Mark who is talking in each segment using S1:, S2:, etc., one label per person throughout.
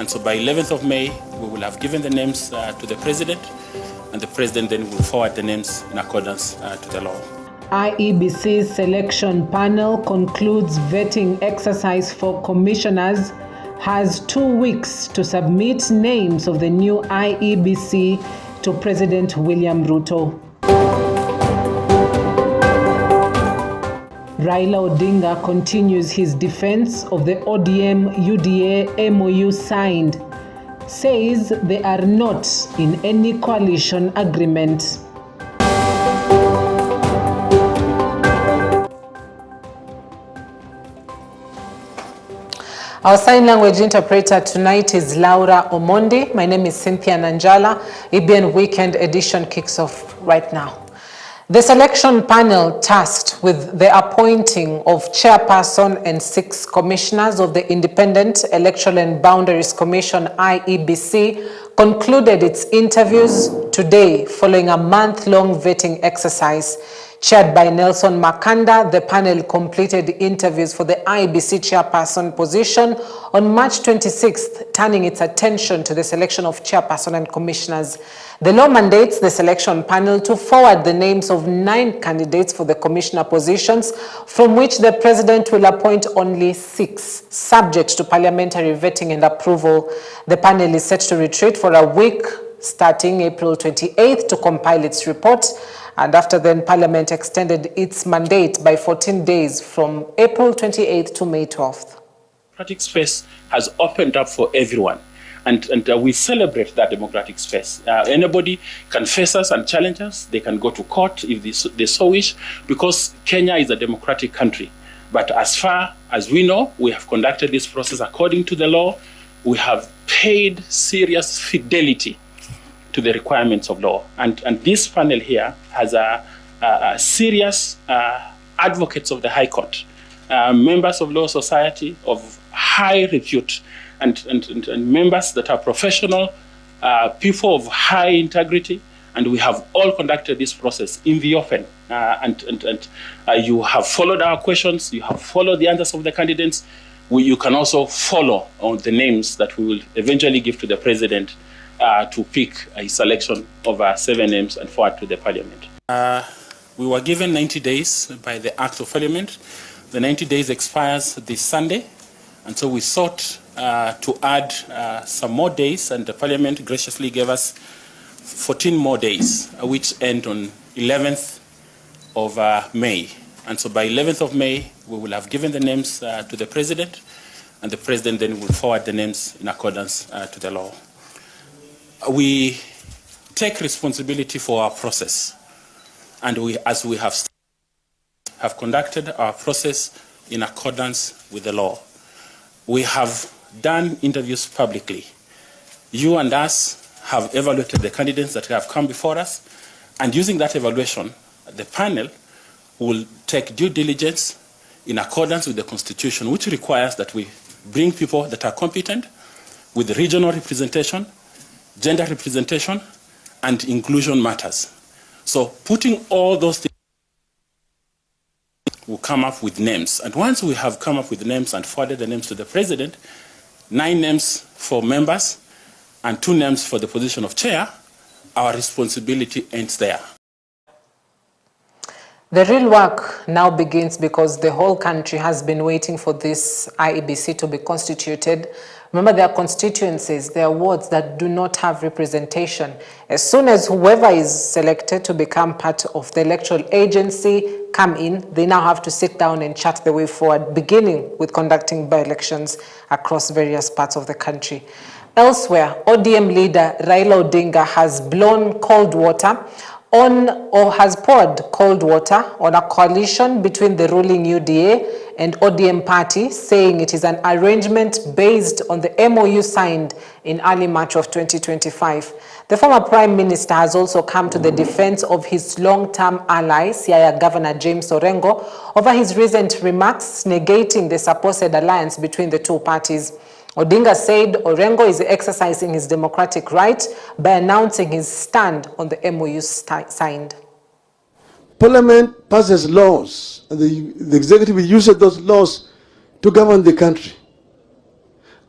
S1: And so by 11th of May, we will have given the names to the president, and the president then will forward the names in accordance to the law.
S2: IEBC's selection panel concludes vetting exercise for commissioners, has 2 weeks to submit names of the new IEBC to President William Ruto. Raila Odinga continues his defense of the ODM-UDA MOU signed, says they are not in any coalition agreement. Our sign language interpreter tonight is Laura Omondi. My name is Cynthia Nanjala. EBN Weekend Edition kicks off right now. The selection panel tasked with the appointing of chairperson and 6 commissioners of the Independent Electoral and Boundaries Commission IEBC concluded its interviews today following a month-long vetting exercise. Chaired by Nelson Makanda, the panel completed interviews for the IEBC chairperson position on March 26th, turning its attention to the selection of chairperson and commissioners. The law mandates the selection panel to forward the names of 9 candidates for the commissioner positions, from which the president will appoint only 6, subject to parliamentary vetting and approval. The panel is set to retreat for a week starting April 28th to compile its report, and after then Parliament extended its mandate by 14 days from April 28th to May 12th.
S1: Democratic space has opened up for everyone, and we celebrate that democratic space. Anybody can face us and challenge us. They can go to court if they so wish, because Kenya is a democratic country. But as far as we know, we have conducted this process according to the law. We have paid serious fidelity to the requirements of law. And this panel here has a serious advocates of the High Court, members of law society of high repute, and members that are professional, people of high integrity, and we have all conducted this process in the open. You have followed our questions, you have followed the answers of the candidates. You can also follow on the names that we will eventually give to the president to pick a selection of 7 names and forward to the parliament. We were given 90 days by the Act of Parliament. The 90 days expires this Sunday, and so we sought to add some more days, and the parliament graciously gave us 14 more days, which end on 11th of May. And so by 11th of May, we will have given the names to the president, and the president then will forward the names in accordance to the law. We take responsibility for our process, and as we have conducted our process in accordance with the law. We have done interviews publicly. You and us have evaluated the candidates that have come before us, and using that evaluation, the panel will take due diligence in accordance with the Constitution, which requires that we bring people that are competent with regional representation, gender representation, and inclusion matters. So putting all those things, we'll come up with names. And once we have come up with names and forwarded the names to the president, 9 names for members and 2 names for the position of chair, our responsibility ends there.
S2: The real work now begins because the whole country has been waiting for this IEBC to be constituted. Remember, there are constituencies, there are wards that do not have representation. As soon as whoever is selected to become part of the electoral agency come in, they now have to sit down and chart the way forward, beginning with conducting by-elections across various parts of the country. Elsewhere, ODM leader Raila Odinga has blown cold water has poured cold water on a coalition between the ruling UDA and ODM party, saying it is an arrangement based on the MOU signed in early March of 2025. The former Prime Minister has also come to the defense of his long-term ally, Siaya Governor James Orengo, over his recent remarks negating the supposed alliance between the two parties. Odinga said Orengo is exercising his democratic right by announcing his stand on the MOU signed.
S3: Parliament passes laws, and the executive uses those laws to govern the country.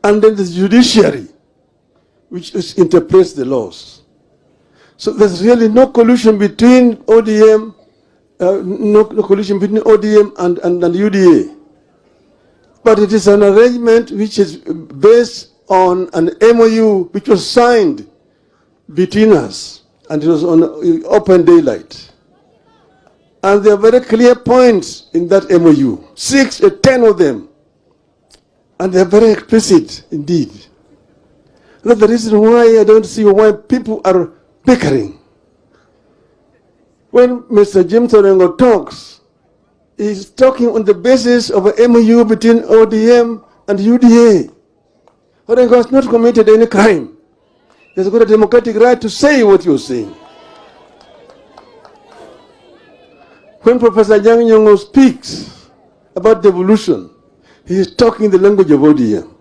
S3: And then the judiciary which interprets the laws. So there's really no collusion between ODM, no collusion between ODM and UDA. But it is an arrangement which is based on an MOU which was signed between us, and it was on open daylight. And there are very clear points in that MOU, 6 or 10 of them, and they are very explicit indeed. That's the reason why I don't see why people are bickering. When Mr. James Orengo talks, he's talking on the basis of an MOU between ODM and UDA. Orengo has not committed any crime. He has got a democratic right to say what you're saying. When Professor Jang Nyong'o speaks about devolution, he is talking the language of ODM.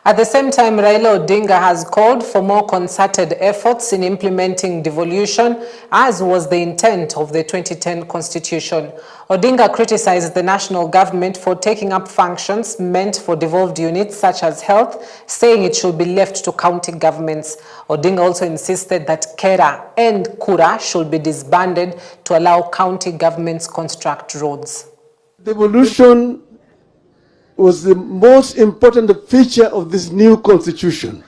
S2: At the same time, Raila Odinga has called for more concerted efforts in implementing devolution, as was the intent of the 2010 Constitution. Odinga criticized the national government for taking up functions meant for devolved units such as health, saying it should be left to county governments. Odinga also insisted that Kera and Kura should be disbanded to allow county governments construct roads.
S3: Devolution was the most important feature of this new constitution.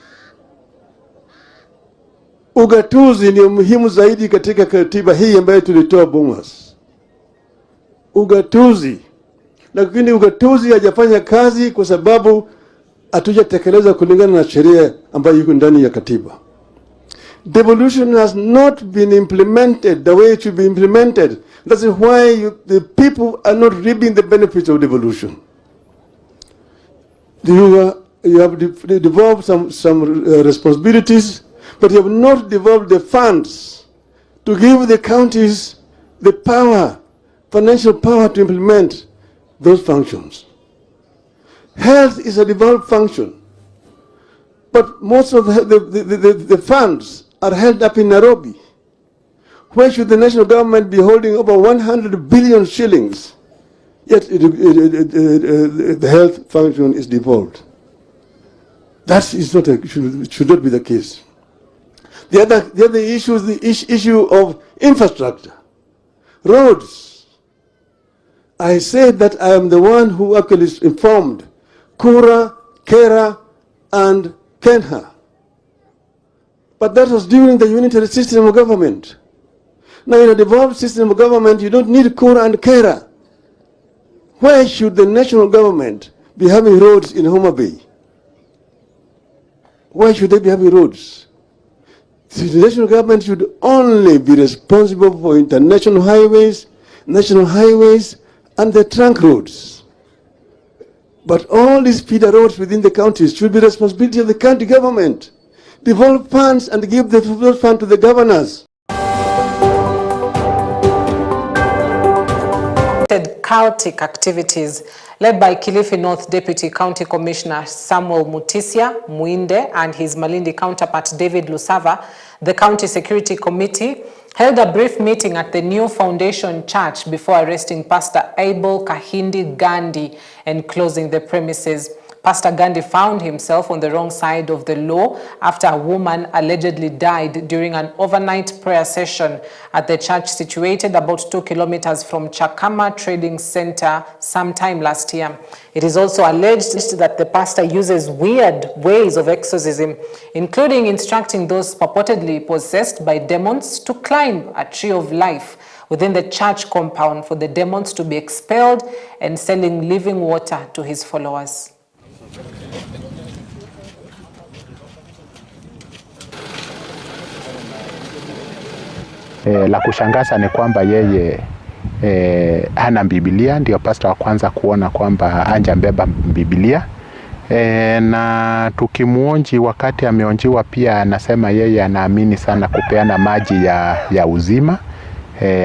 S3: Ugatuzi ni muhimu zaidi katika katiba hii ambayo tulitoa Bomas. Ugatuzi. Lakini ugatuzi hajafanya kazi kwa sababu hatujatekeleza kulingana na sheria ambayo iko ndani ya katiba. Devolution has not been implemented the way it should be implemented. That's why the people are not reaping the benefits of devolution. You have devolved some responsibilities, but you have not devolved the funds to give the counties the power, financial power to implement those functions. Health is a devolved function, but most of the funds are held up in Nairobi. Where should the national government be holding over 100 billion shillings? Yet the health function is devolved. That is not should not be the case. The other issue is the issue of infrastructure, roads. I said that I am the one who actually informed Kura, Kera, and Kenha. But that was during the unitary system of government. Now in a devolved system of government, you don't need Kura and Kera. Why should the national government be having roads in Homa Bay? Why should they be having roads? The national government should only be responsible for international highways, national highways, and the trunk roads. But all these feeder roads within the counties should be the responsibility of the county government. Devolve funds and give the funds to the governors.
S2: Chaotic activities led by Kilifi North Deputy County Commissioner Samuel Mutisia Muinde and his Malindi counterpart David Lusava, the County Security Committee held a brief meeting at the New Foundation Church before arresting Pastor Abel Kahindi Gandhi and closing the premises. Pastor Gandhi found himself on the wrong side of the law after a woman allegedly died during an overnight prayer session at the church situated about 2 kilometers from Chakama Trading Center sometime last year. It is also alleged that the pastor uses weird ways of exorcism, including instructing those purportedly possessed by demons to climb a tree of life within the church compound for the demons to be expelled and selling living water to his followers.
S4: La kushangaza ni kwamba yeye hana Biblia, ndio pastor wa kwanza kuona kwamba hajabeba Biblia. Na tukimuonji wakati ameonjiwa pia anasema yeye anaamini sana kupeana maji ya uzima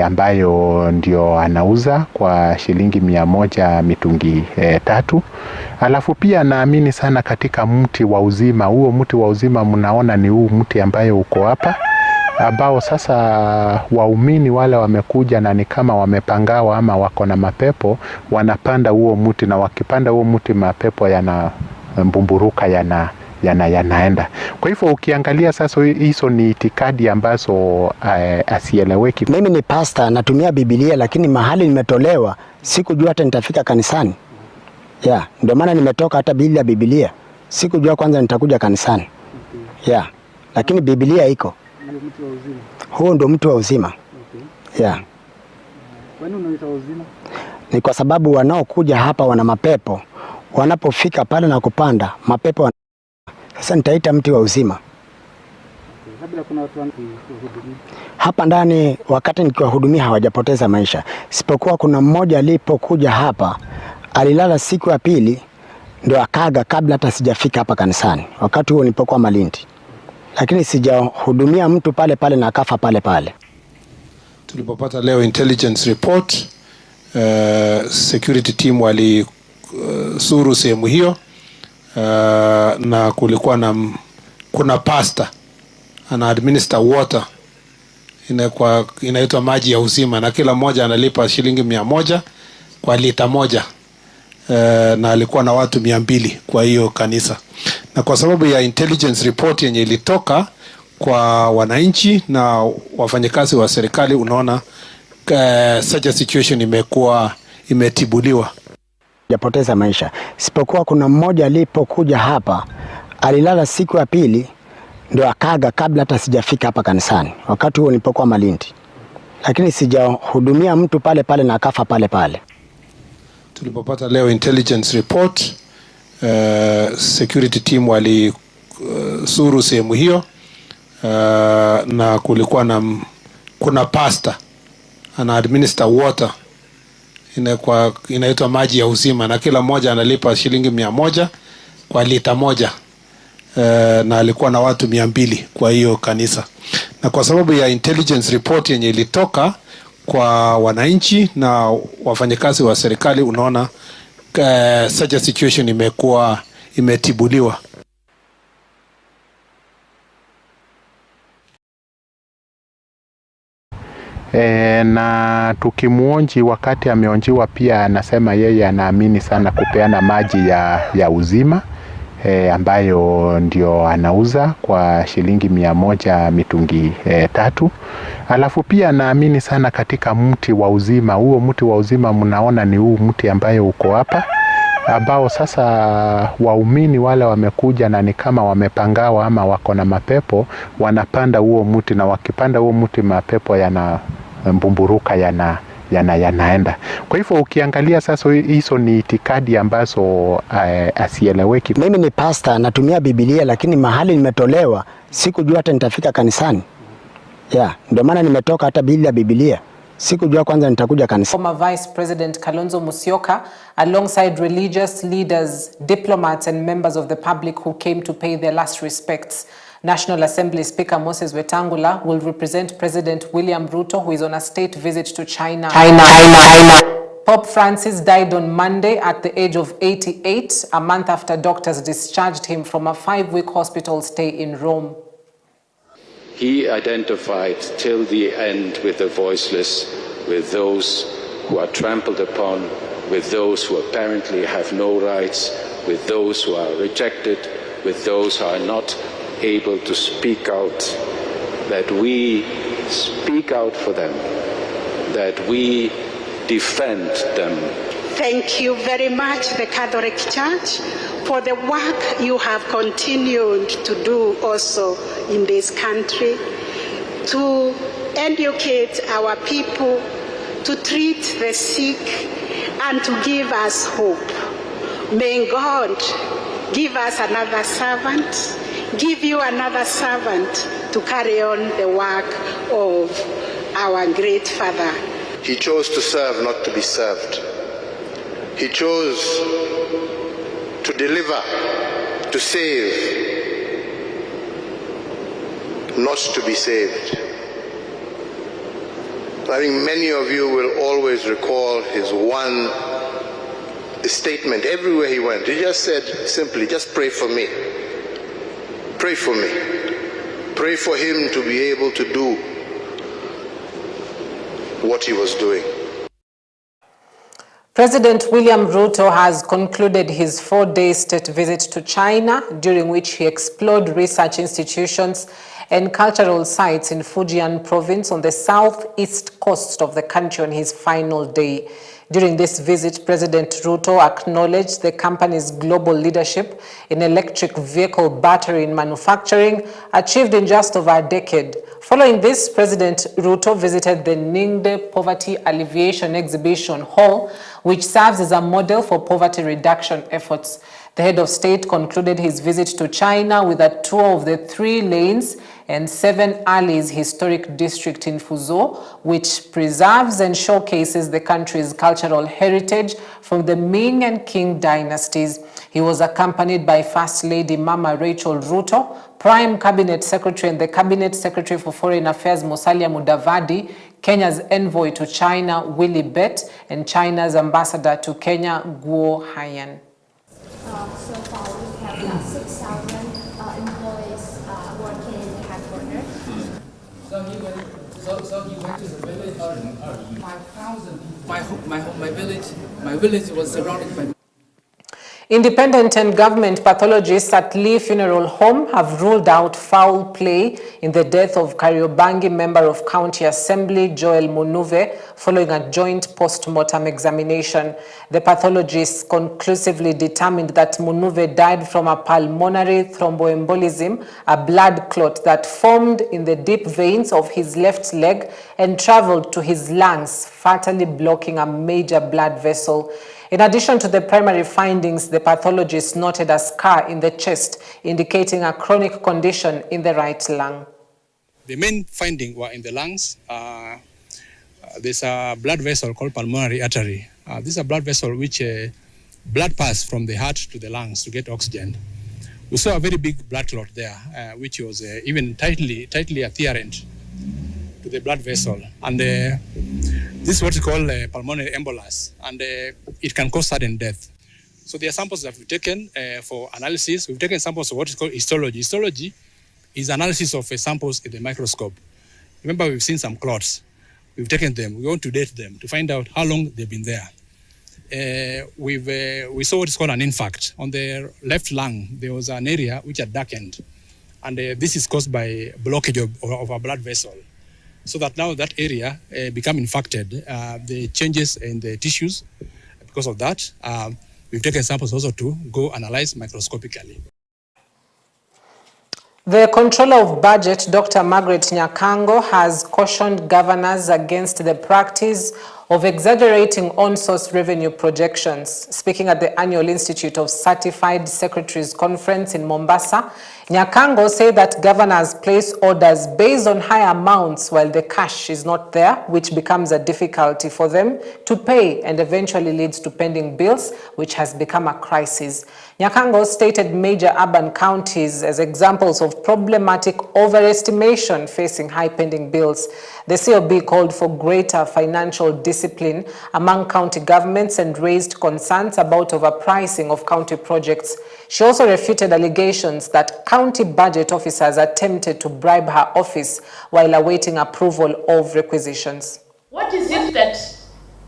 S4: ambayo ndio anauza kwa shilingi 100 mitungi 3. Alafu pia naamini sana katika mti wa uzima. Huo mti wa uzima mnaona ni huu mti ambayo uko hapa, ambao sasa waumini wale wamekuja na ni kama wamepangawa ama wako na mapepo, wanapanda huo mti, na wakipanda huo mti mapepo yana mbumburuka yanaenda. Kwa hivyo ukiangalia sasa hizo ni itikadi ambazo asieleweki.
S5: Mimi ni pastor, natumia Biblia, lakini mahali nimetolewa sikujua hata nitafika kanisani. Ndio maana nimetoka hata bila Biblia. Sikujua kwanza nitakuja kanisani. Lakini Biblia iko. Huo ndio mtu wa uzima.
S6: Kwa nini unaita uzima?
S5: Ni kwa sababu wanaokuja hapa wana mapepo. Wanapofika pale na kupanda, mapepo sasa nitaita mti wa uzima.
S6: Labda kuna watu wanahudumia
S5: hapa ndani, wakati nikiwahudumia hawajapoteza maisha. Sipokuwa kuna mmoja alipokuja hapa, alilala siku ya pili ndio akaga kabla hata sijafika hapa kanisani. Wakati huo nilipokuwa Malindi. Lakini sijahudumia mtu pale pale na akafa pale pale.
S7: Tulipopata leo intelligence report, security team wali suru sehemu hiyo, na kulikuwa kuna pastor ana administer water inaitwa maji ya uzima, na kila mmoja analipa shilingi 100 kwa lita moja, na alikuwa na watu 200 kwa hiyo kanisa. Na kwa sababu ya intelligence report yenye ilitoka kwa wananchi na wafanyakazi wa serikali, unaona such a situation imetibuliwa.
S5: Hajapoteza maisha. Sipokuwa kuna mmoja alipokuja hapa, alilala siku ya pili ndio akaga kabla hata sijafika hapa kanisani. Wakati huo nilipokuwa Malindi. Lakini sijahudumia mtu pale pale na akafa pale pale.
S7: Tulipopata leo intelligence report, security team wali suru sehemu hiyo, na kulikuwa kuna pastor ana administer water inaitwa maji ya uzima, na kila mmoja analipa shilingi 100 kwa lita moja, na alikuwa na watu 200 kwa hiyo kanisa. Na kwa sababu ya intelligence report yenye ilitoka kwa wananchi na wafanyakazi wa serikali, unaona such a situation imetibuliwa.
S4: Na tukimuonji wakati ameonjiwa pia anasema yeye anaamini sana kupeana maji ya uzima, ambayo ndio anauza kwa shilingi 100 mitungi 3. Alafu pia naamini sana katika mti wa uzima. Huo mti wa uzima mnaona ni huu mti ambayo uko hapa, ambao sasa waumini wale wamekuja na ni kama wamepangawa ama wako na mapepo, wanapanda huo mti, na wakipanda huo mti mapepo yanambumburuka yanaenda. Kwa hivyo ukiangalia sasa hizo ni itikadi ambazo asieleweki.
S5: Mimi ni pastor, natumia Biblia, lakini mahali nimetolewa sikujua hata nitafika kanisani. Ndio maana nimetoka hata bila Biblia. Sikujua kwanza nitakuja kanisani.
S2: Former Vice President Kalonzo Musyoka, alongside religious leaders, diplomats and members of the public who came to pay their last respects. National Assembly Speaker Moses Wetangula will represent President William Ruto, who is on a state visit to China. Pope Francis died on Monday at the age of 88, a month after doctors discharged him from a 5-week hospital stay in Rome.
S8: He identified till the end with the voiceless, with those who are trampled upon, with those who apparently have no rights, with those who are rejected, with those who are not able to speak out, that we speak out for them, that we defend them.
S9: Thank you very much, the Catholic Church, for the work you have continued to do also in this country, to educate our people, to treat the sick, and to give us hope. May God give us another servant, give you another servant to carry on the work of our great Father.
S10: He chose to serve, not to be served. He chose to deliver, to save, not to be saved. I think many of you will always recall his one statement everywhere he went. He just said simply, just pray for me. Pray for me. Pray for him to be able to do what he was doing.
S2: President William Ruto has concluded his 4-day state visit to China, during which he explored research institutions and cultural sites in Fujian province on the southeast coast of the country on his final day. During this visit, President Ruto acknowledged the company's global leadership in electric vehicle battery manufacturing, achieved in just over a decade. Following this, President Ruto visited the Ningde Poverty Alleviation Exhibition Hall, which serves as a model for poverty reduction efforts. The head of state concluded his visit to China with a tour of the 3 lanes and 7 alleys historic district in Fuzhou, which preserves and showcases the country's cultural heritage from the Ming and Qing dynasties. He was accompanied by First Lady Mama Rachel Ruto, Prime Cabinet Secretary and the Cabinet Secretary for Foreign Affairs Musalia Mudavadi, Kenya's envoy to China Willie Bett, and China's ambassador to Kenya Guo Haiyan.
S11: So far we have about 6,000 employees working in the headquarters.
S12: So he went to the village. 5,000. My village was surrounded by.
S2: Independent and government pathologists at Lee Funeral Home have ruled out foul play in the death of Kariobangi Member of County Assembly Joel Munuve following a joint post-mortem examination. The pathologists conclusively determined that Munuve died from a pulmonary thromboembolism, a blood clot that formed in the deep veins of his left leg and traveled to his lungs, fatally blocking a major blood vessel. In addition to the primary findings, the pathologist noted a scar in the chest, indicating a chronic condition in the right lung.
S13: The main finding were in the lungs. There's a blood vessel called pulmonary artery. This is a blood vessel which blood pass from the heart to the lungs to get oxygen. We saw a very big blood clot there, which was even tightly adherent to the blood vessel. And this is what we call pulmonary embolus, and it can cause sudden death. So there are samples that we've taken for analysis. We've taken samples of what is called histology. Histology is analysis of samples in the microscope. Remember, we've seen some clots. We've taken them. We want to date them to find out how long they've been there. We saw what is called an infarct. On the left lung, there was an area which had darkened, and this is caused by blockage of a blood vessel. So that now that area become infected, the changes in the tissues. Because of that, we've taken samples also to go analyze microscopically.
S2: The Controller of Budget, Dr. Margaret Nyakango, has cautioned governors against the practice of exaggerating on-source revenue projections. Speaking at the annual Institute of Certified Secretaries Conference in Mombasa, Nyakango said that governors place orders based on high amounts while the cash is not there, which becomes a difficulty for them to pay and eventually leads to pending bills, which has become a crisis. Nyakango stated major urban counties as examples of problematic overestimation facing high pending bills. The COB called for greater financial discipline among county governments and raised concerns about overpricing of county projects. She also refuted allegations that county budget officers attempted to bribe her office while awaiting approval of requisitions.
S14: What is it that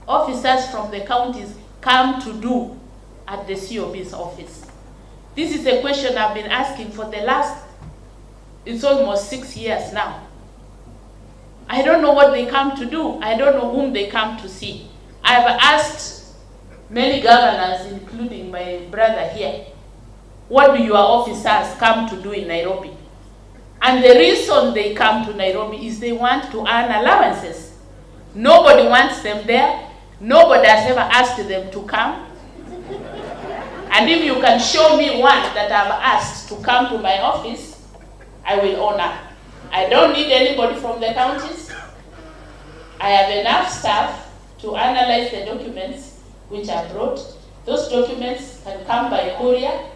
S14: officers from the counties come to do at the COB's office? This is a question I've been asking for the last, it's almost 6 years now. I don't know what they come to do. I don't know whom they come to see. I've asked many governors, including my brother here, what do your officers come to do in Nairobi? And the reason they come to Nairobi is they want to earn allowances. Nobody wants them there. Nobody has ever asked them to come. And if you can show me one that I've asked to come to my office, I will honor. I don't need anybody from the counties. I have enough staff to analyze the documents which are brought. Those documents can come by courier,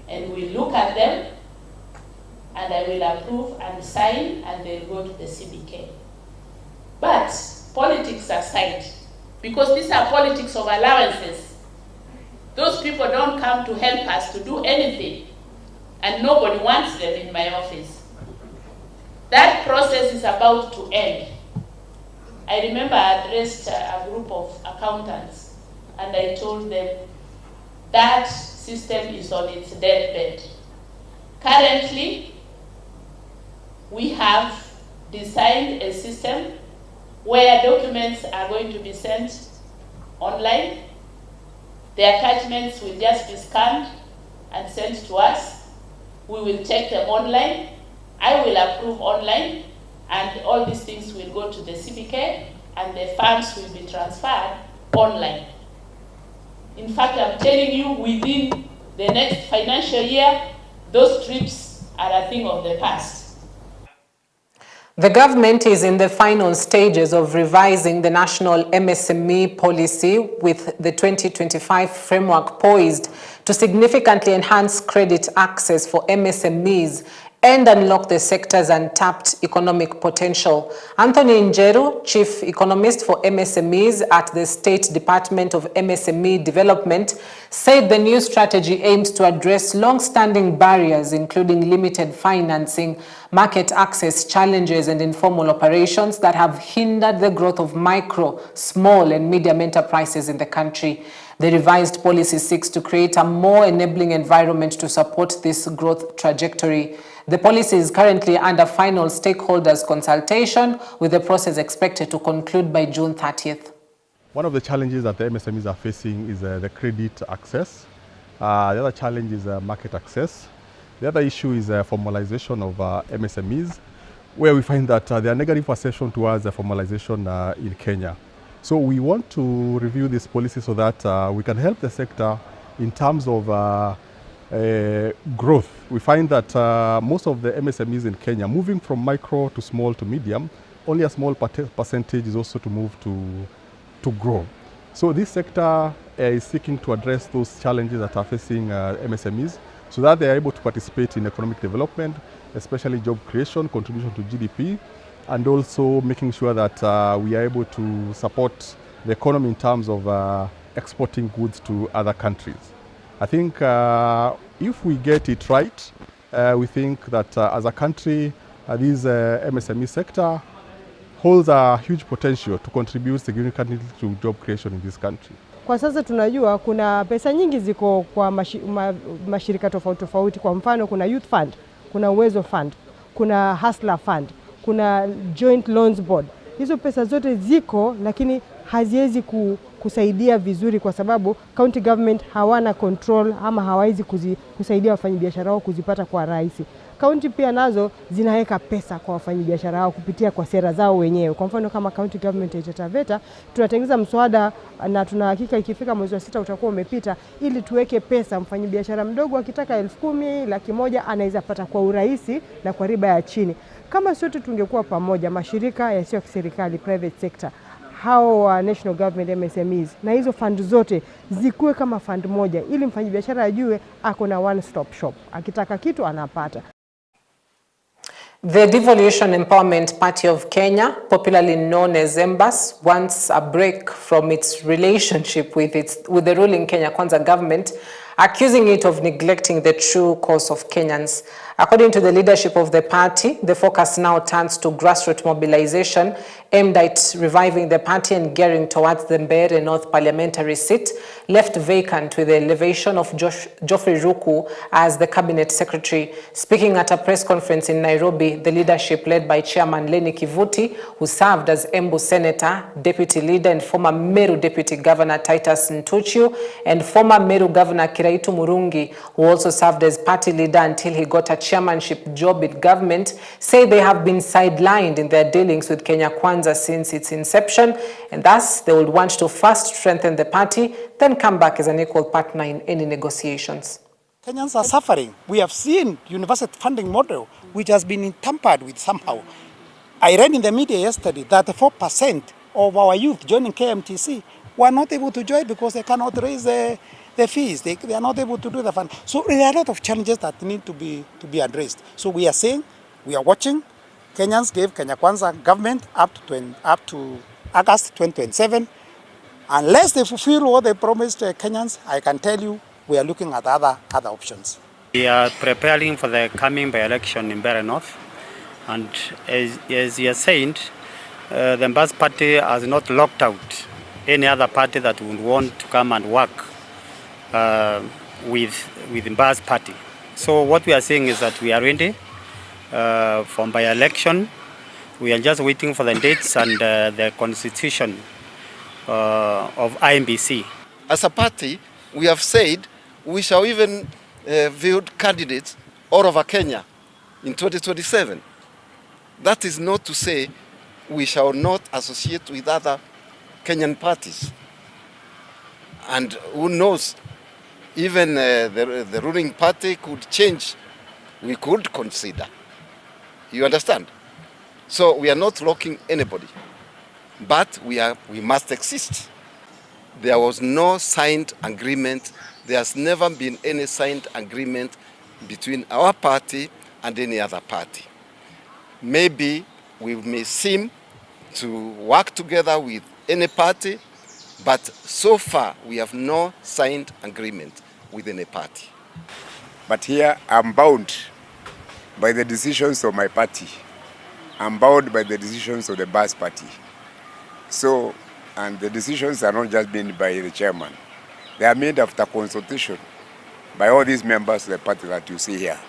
S14: and we look at them, and I will approve and sign, and they'll go to the CBK. But politics aside, because these are politics of allowances, those people don't come to help us to do anything, and nobody wants them in my office. That process is about to end. I remember I addressed a group of accountants and I told them that system is on its deathbed. Currently, we have designed a system where documents are going to be sent online. The attachments will just be scanned and sent to us. We will check them online. I will approve online, and all these things will go to the CBK, and the funds will be transferred online. In fact, I'm telling you, within the next financial year, those trips are a thing of the past.
S2: The government is in the final stages of revising the national MSME policy, with the 2025 framework poised to significantly enhance credit access for MSMEs and unlock the sector's untapped economic potential. Anthony Njeru, Chief Economist for MSMEs at the State Department of MSME Development, said the new strategy aims to address long-standing barriers, including limited financing, market access challenges, and informal operations that have hindered the growth of micro, small, and medium enterprises in the country. The revised policy seeks to create a more enabling environment to support this growth trajectory. The policy is currently under final stakeholders consultation, with the process expected to conclude by June 30th.
S15: One of the challenges that the MSMEs are facing is the credit access. The other challenge is market access. The other issue is formalization of MSMEs, where we find that there are negative perception towards formalization in Kenya. So we want to review this policy so that we can help the sector in terms of growth. We find that most of the MSMEs in Kenya, moving from micro to small to medium, only a small percentage is also to move to grow. So this sector is seeking to address those challenges that are facing MSMEs, so that they are able to participate in economic development, especially job creation, contribution to GDP, and also making sure that we are able to support the economy in terms of exporting goods to other countries. I think if we get it right, we think that as a country, this MSME sector holds a huge potential to contribute significantly to job creation in this country.
S16: Kwa sasa tunajua kuna pesa nyingi ziko kwa mashirika tofauti tofauti. Kwa mfano kuna Youth Fund, kuna Uwezo Fund, kuna Hustler Fund, kuna Joint Loans Board. Hizo pesa zote ziko, lakini haziwezi kusaidia vizuri kwa sababu county government hawana control ama hawaizi kusaidia wafanyabiashara wao kuzipata kwa rahisi. County pia nazo zinaweka pesa kwa wafanyabiashara wao kupitia kwa sera zao wenyewe. Kwa mfano kama county government ya Taveta, tunatengeneza mswada na tunahakika ikifika mwezi wa 6 utakuwa umepita, ili tuweke pesa mfanyabiashara mdogo akitaka 10,000, 100,000 anaweza pata kwa urahisi na kwa riba ya chini. Kama sote tungekuwa pamoja, mashirika yasiyo ya kiserikali, private sector, hao wa national government MSMEs, na hizo fund zote zikuwe kama fund moja, ili mfanyabiashara ajue ako na one stop shop, akitaka kitu anapata.
S2: The Devolution Empowerment Party of Kenya, popularly known as EMBAS, wants a break from its relationship with the ruling Kenya Kwanza government, accusing it of neglecting the true cause of Kenyans. According to the leadership of the party, the focus now turns to grassroots mobilization aimed at reviving the party and gearing towards the Mbeere North parliamentary seat, left vacant with the elevation of Geoffrey Ruku as the cabinet secretary. Speaking at a press conference in Nairobi, the leadership led by Chairman Lenny Kivuti, who served as Embu Senator, Deputy Leader and former Meru Deputy Governor Titus Ntuchu, and former Meru Governor Kiraitu Murungi, who also served as party leader until he got a chairmanship job in government, say they have been sidelined in their dealings with Kenya Kwanza since its inception, and thus they would want to first strengthen the party, then come back as an equal partner in any negotiations.
S17: Kenyans are suffering. We have seen university funding model, which has been tampered with somehow. I read in the media yesterday that 4% of our youth joining KMTC were not able to join because they cannot raise the fees. They are not able to do the fund. So there are a lot of challenges that need to be addressed. So we are saying, we are watching. Kenyans gave Kenya Kwanza government up to August 2027. Unless they fulfill what they promised Kenyans, I can tell you, we are looking at other options.
S18: We are preparing for the coming by-election in Mbeere North. And as you are saying, the Mbas party has not locked out any other party that would want to come and work with Mba's party. So what we are saying is that we are ready for by-election. We are just waiting for the dates and the constitution of IMBC.
S19: As a party, we have said we shall even field candidates all over Kenya in 2027. That is not to say we shall not associate with other Kenyan parties. And who knows, even the ruling party could change. We could consider. You understand? So we are not locking anybody, but we must exist. There was no signed agreement. There has never been any signed agreement between our party and any other party. Maybe we may seem to work together with any party, but so far we have no signed agreement with any party.
S20: But here I'm bound by the decisions of my party. I'm bound by the decisions of the Bas party. So, and the decisions are not just made by the chairman. They are made after consultation by all these members of the party that you see here.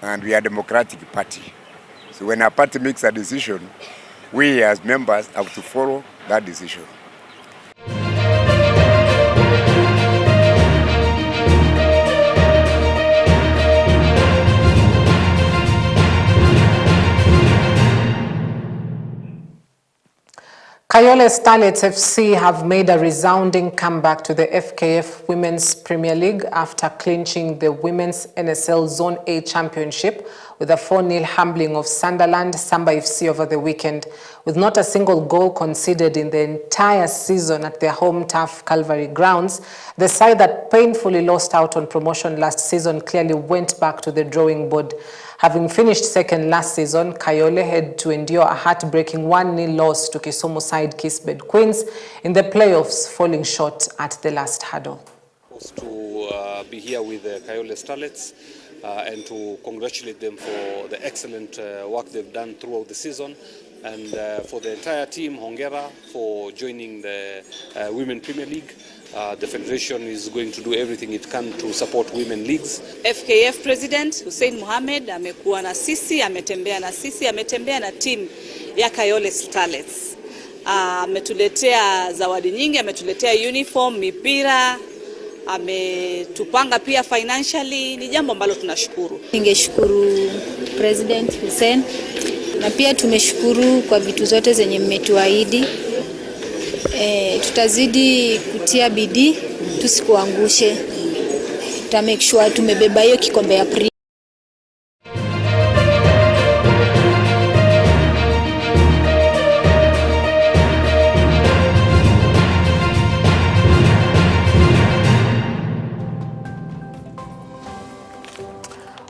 S20: And we are a democratic party. So when a party makes a decision, we as members have to follow that decision.
S2: Kayole Starlets FC have made a resounding comeback to the FKF Women's Premier League after clinching the Women's NSL Zone A Championship with a 4-0 humbling of Sunderland Samba FC over the weekend. With not a single goal conceded in the entire season at their home turf Calvary grounds, the side that painfully lost out on promotion last season clearly went back to the drawing board. Having finished second last season, Kayole had to endure a heartbreaking 1-0 loss to Kisumu side Kisbed Queens in the playoffs, falling short at the last hurdle.
S21: To be here with the Kayole Starlets and to congratulate them for the excellent work they've done throughout the season, and for the entire team, hongera for joining the Women Premier League. The Federation is going to do everything it can to support women leagues.
S22: FKF President Hussein Mohamed amekuwa na sisi, ametembea na timu ya Kayole Starlets. Ametuletea zawadi nyingi, ametuletea uniform, mipira, ametupanga pia financially. Ni jambo ambalo tunashukuru.
S23: Ningeshukuru President Hussein na pia tumeshukuru kwa vitu zote zenye mmetuahidi. Tutazidi kutia bidii, tusikuangushe. Tuta make sure tumebeba hiyo kikombe ya pri.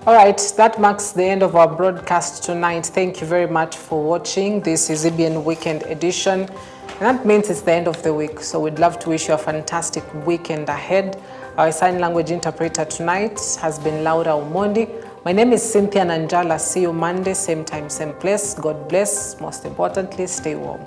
S2: All right, that marks the end of our broadcast tonight. Thank you very much for watching. This is EBN Weekend Edition. And that means it's the end of the week. So we'd love to wish you a fantastic weekend ahead. Our sign language interpreter tonight has been Laura Omondi. My name is Cynthia Nanjala. See you Monday, same time, same place. God bless. Most importantly, stay warm.